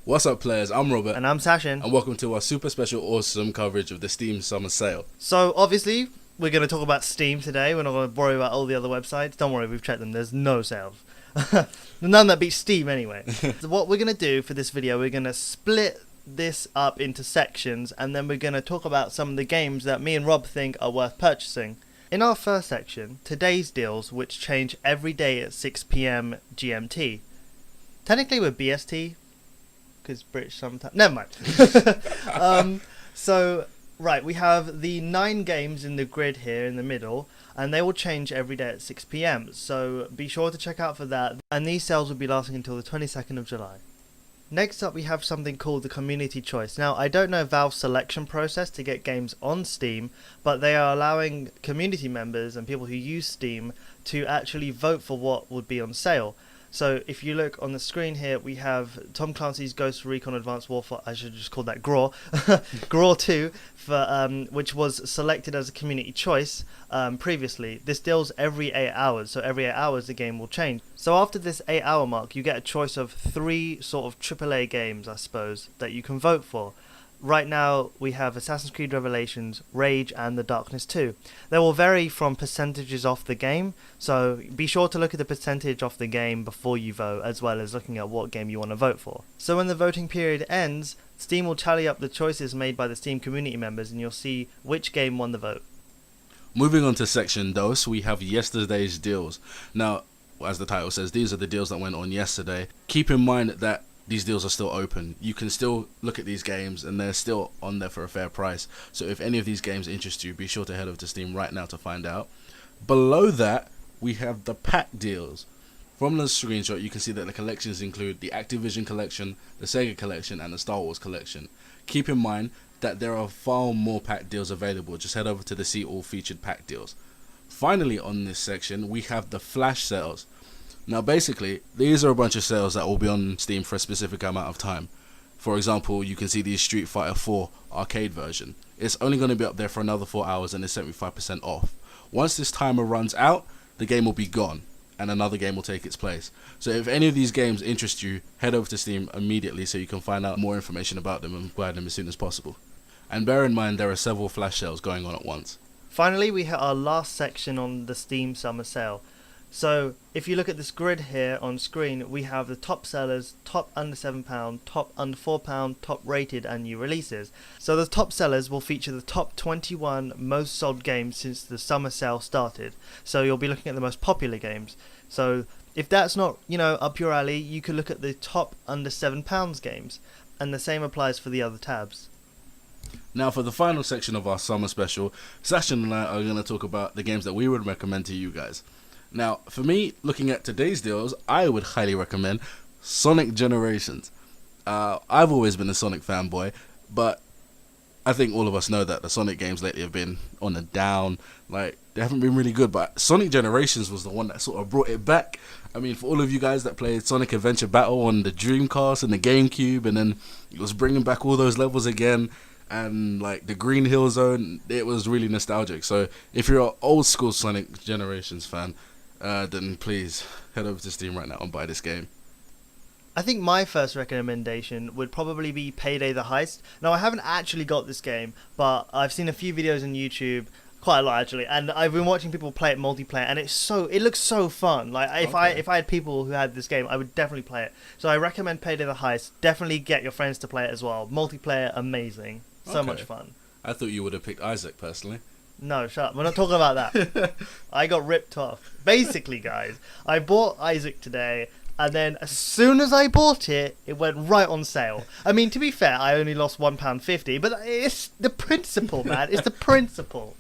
What's up, players? I'm Robert. And I'm Sachin. And welcome to our super special, awesome coverage of the Steam Summer Sale. So, obviously, we're going to talk about Steam today. We're not going to worry about all the other websites. Don't worry, we've checked them. There's no sales. None that beats Steam, anyway. So, what we're going to do for this video, we're going to split this up into sections, and then we're going to talk about some of the games that me and Rob think are worth purchasing. In our first section, today's deals, which change every day at 6 PM GMT. Technically, we're BST, because British sometimes. Never mind. Right, we have the 9 games in the grid here in the middle, and they will change every day at 6 PM. So be sure to check out for that. And these sales will be lasting until the 22nd of July. Next up, we have something called the Community Choice. Now, I don't know Valve's selection process to get games on Steam, but they are allowing community members and people who use Steam to actually vote for what would be on sale. So if you look on the screen here, we have Tom Clancy's Ghost Recon Advanced Warfare, I should just call that GRAW, GRAW 2, which was selected as a community choice previously. This deals every 8 hours, so every 8 hours the game will change. So after this 8-hour mark, you get a choice of 3 sort of AAA games, I suppose, that you can vote for. Right now, we have Assassin's Creed Revelations, Rage, and The Darkness 2. They will vary from percentages off the game, so be sure to look at the percentage off the game before you vote, as well as looking at what game you want to vote for. So when the voting period ends, Steam will tally up the choices made by the Steam community members, and you'll see which game won the vote. Moving on to section Dos, we have yesterday's deals. Now, as the title says, these are the deals that went on yesterday. Keep in mind that these deals are still open. You can still look at these games and they're still on there for a fair price. So if any of these games interest you, be sure to head over to Steam right now to find out. Below that, we have the pack deals. From the screenshot, you can see that the collections include the Activision collection, the Sega collection, and the Star Wars collection. Keep in mind that there are far more pack deals available. Just head over to the See All featured pack deals. Finally, on this section, we have the flash sales. Now basically, these are a bunch of sales that will be on Steam for a specific amount of time. For example, you can see the Street Fighter 4 arcade version. It's only going to be up there for another 4 hours and it's 75% off. Once this timer runs out, the game will be gone and another game will take its place. So if any of these games interest you, head over to Steam immediately so you can find out more information about them and buy them as soon as possible. And bear in mind there are several flash sales going on at once. Finally, we hit our last section on the Steam Summer Sale. So, if you look at this grid here on screen, we have the top sellers, top under £7, top under £4, top rated and new releases. So the top sellers will feature the top 21 most sold games since the summer sale started. So you'll be looking at the most popular games. So if that's not, up your alley, you could look at the top under £7 games. And the same applies for the other tabs. Now for the final section of our summer special, Sachin and I are going to talk about the games that we would recommend to you guys. Now, for me, looking at today's deals, I would highly recommend Sonic Generations. I've always been a Sonic fanboy, but I think all of us know that the Sonic games lately have been on the down. Like, they haven't been really good, but Sonic Generations was the one that sort of brought it back. I mean, for all of you guys that played Sonic Adventure Battle on the Dreamcast and the GameCube, and then it was bringing back all those levels again, and like the Green Hill Zone, it was really nostalgic. So if you're an old school Sonic Generations fan, then please head over to Steam right now and buy this game. I think my first recommendation would probably be Payday the Heist. Now, I haven't actually got this game, but I've seen a few videos on YouTube, quite a lot actually, and I've been watching people play it multiplayer, and it looks so fun. Like if I had people who had this game, I would definitely play it. So I recommend Payday the Heist. Definitely get your friends to play it as well. Multiplayer, amazing, so much fun. I thought you would have picked Isaac personally. No, shut up. We're not talking about that. I got ripped off. Basically, guys, I bought Isaac today, and then as soon as I bought it, it went right on sale. I mean, to be fair, I only lost £1.50, but it's the principle, man. It's the principle.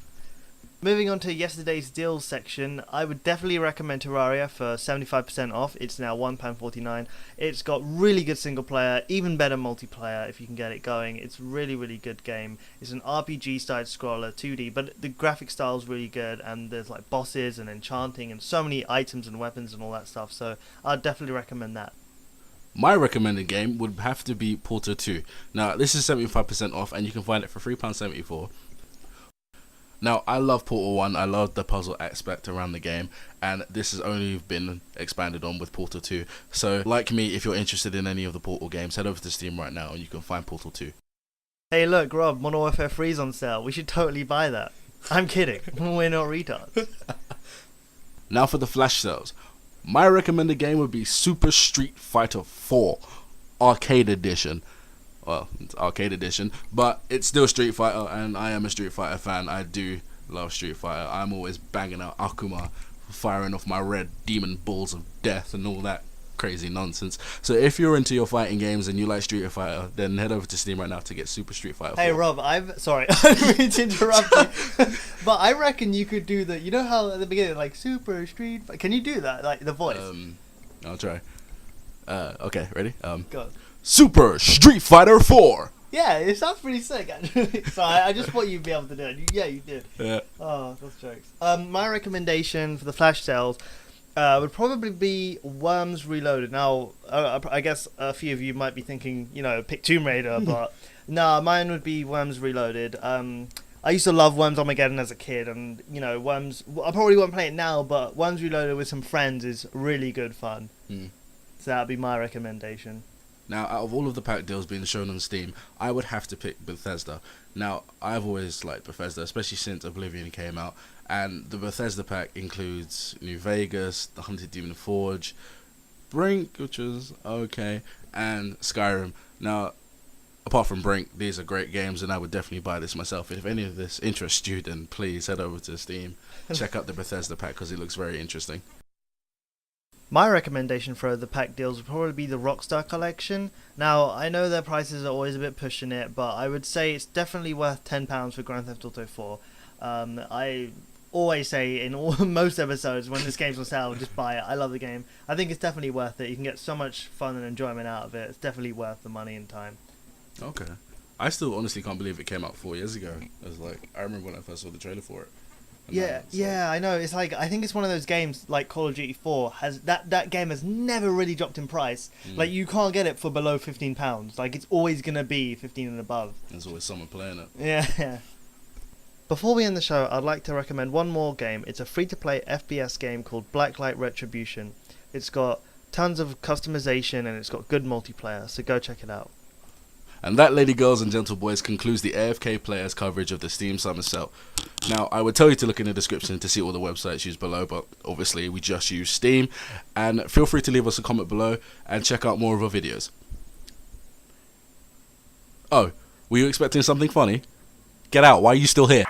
Moving on to yesterday's deals section, I would definitely recommend Terraria for 75% off. It's now £1.49. It's got really good single player, even better multiplayer if you can get it going. It's really, really good game. It's an RPG side scroller, 2D, but the graphic style is really good, and there's like bosses and enchanting and so many items and weapons and all that stuff. So I'd definitely recommend that. My recommended game would have to be Portal 2. Now, this is 75% off, and you can find it for £3.74. Now, I love Portal 1, I love the puzzle aspect around the game, and this has only been expanded on with Portal 2. So, like me, if you're interested in any of the Portal games, head over to Steam right now and you can find Portal 2. Hey, look, Rob, Modern Warfare 3's on sale. We should totally buy that. I'm kidding. We're not retards. Now for the flash sales. My recommended game would be Super Street Fighter 4 Arcade Edition. Well, it's Arcade Edition, but it's still Street Fighter, and I am a Street Fighter fan. I do love Street Fighter. I'm always banging out Akuma, firing off my red demon balls of death and all that crazy nonsense. So if you're into your fighting games and you like Street Fighter, then head over to Steam right now to get Super Street Fighter 4. Hey Rob, sorry, I didn't mean to interrupt you, but I reckon you could do you know how at the beginning, like, Super Street Fighter, can you do that, like the voice? I'll try. Okay, ready? Go on. Super Street Fighter 4! Yeah, it sounds pretty sick, actually. So I just thought you'd be able to do it. Yeah, you did. Yeah. Oh, that's jokes. My recommendation for the flash sales would probably be Worms Reloaded. Now, I guess a few of you might be thinking, pick Tomb Raider, but no, mine would be Worms Reloaded. I used to love Worms Armageddon as a kid, and Worms. I probably won't play it now, but Worms Reloaded with some friends is really good fun. So that'd be my recommendation. Now, out of all of the pack deals being shown on Steam, I would have to pick Bethesda. Now, I've always liked Bethesda, especially since Oblivion came out, and the Bethesda pack includes New Vegas, The Hunted Demon Forge, Brink, which is okay, and Skyrim. Now, apart from Brink, these are great games, and I would definitely buy this myself. If any of this interests you, then please head over to Steam, check out the Bethesda pack, because it looks very interesting. My recommendation for the pack deals would probably be the Rockstar Collection. Now, I know their prices are always a bit pushing it, but I would say it's definitely worth £10 for Grand Theft Auto 4. I always say in most episodes, when this game's on sale, just buy it. I love the game. I think it's definitely worth it. You can get so much fun and enjoyment out of it. It's definitely worth the money and time. Okay. I still honestly can't believe it came out 4 years ago. I remember when I first saw the trailer for it. Yeah, I know. It's like, I think it's one of those games like Call of Duty 4 has that game has never really dropped in price. Like, you can't get it for below £15. Like, it's always gonna be 15 and above. There's always someone playing it. Yeah. Before we end the show, I'd like to recommend one more game. It's a free-to-play FPS game called Blacklight Retribution. It's got tons of customization and it's got good multiplayer, so go check it out. And that, lady girls and gentle boys, concludes the AFK Players coverage of the Steam Summer Sale. Now, I would tell you to look in the description to see all the websites used below, but obviously we just use Steam. And feel free to leave us a comment below and check out more of our videos. Oh, were you expecting something funny? Get out, why are you still here?